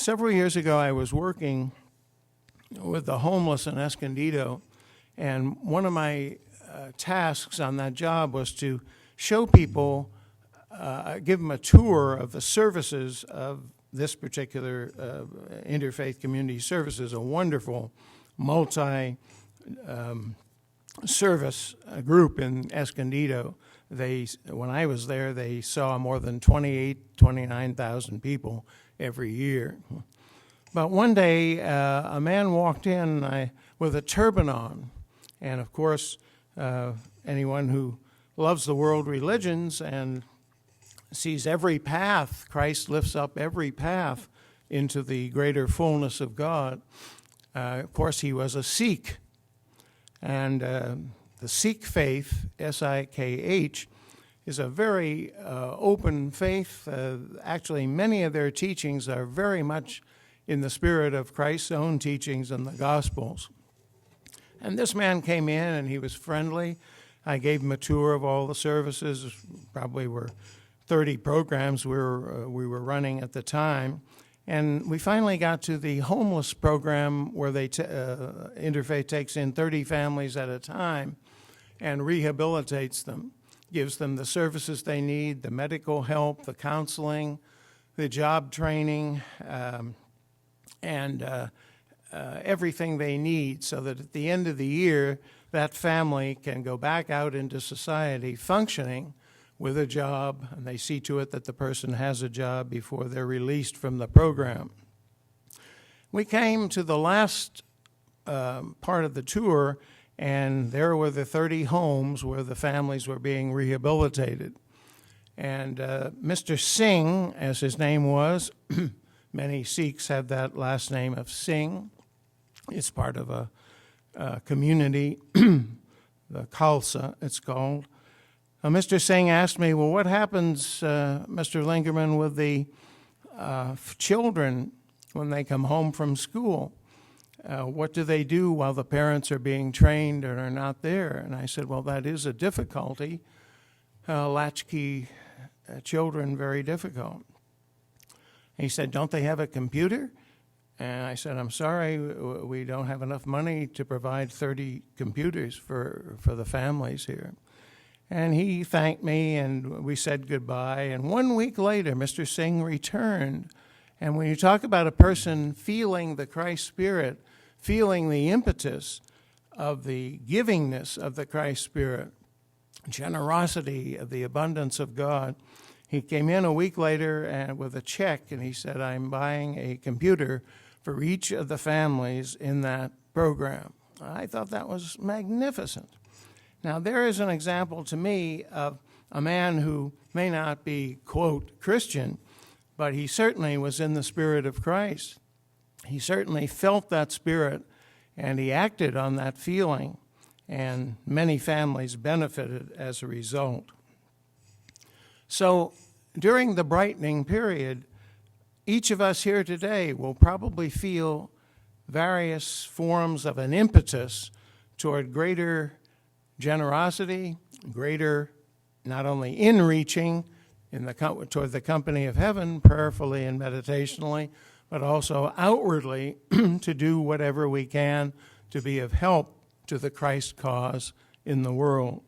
Several years ago, I was working with the homeless in Escondido, and one of my tasks on that job was to show people, give them a tour of the services of this particular Interfaith Community Services, a wonderful multi-service group in Escondido. When I was there, they saw more than 29,000 people every year. But one day, a man walked in with a turban on, and of course, anyone who loves the world religions and sees every path, Christ lifts up every path into the greater fullness of God. Of course, he was a Sikh, and the Sikh faith, S-I-K-H, is a very open faith. Actually, many of their teachings are very much in the spirit of Christ's own teachings in the Gospels. And this man came in, and he was friendly. I gave him a tour of all the services. Probably were 30 programs we were running at the time. And we finally got to the homeless program where Interfaith takes in 30 families at a time and rehabilitates them, gives them the services they need, the medical help, the counseling, the job training, and everything they need, so that at the end of the year, that family can go back out into society functioning with a job, and they see to it that the person has a job before they're released from the program. We came to the last part of the tour, and there were the 30 homes where the families were being rehabilitated. And Mr. Singh, as his name was, many Sikhs have that last name of Singh. It's part of a community, the Khalsa, it's called. Mr. Singh asked me, well, what happens, Mr. Lingerman, with the children when they come home from school? What do they do while the parents are being trained and are not there? And I said, well, that is a difficulty. Latchkey children, very difficult. He said, don't they have a computer? And I said, I'm sorry, we don't have enough money to provide 30 computers for the families here. And he thanked me, and we said goodbye. And 1 week later, Mr. Singh returned. And when you talk about a person feeling the Christ Spirit, feeling the impetus of the givingness of the Christ Spirit, generosity of the abundance of God, he came in a week later and with a check, and he said, I'm buying a computer for each of the families in that program. I thought that was magnificent. Now, there is an example to me of a man who may not be, quote, Christian, but he certainly was in the Spirit of Christ. He certainly felt that Spirit, and he acted on that feeling, and many families benefited as a result. So during the brightening period, each of us here today will probably feel various forms of an impetus toward greater generosity, greater not only in-reaching toward the company of heaven, prayerfully and meditationally, but also outwardly to do whatever we can to be of help to the Christ cause in the world.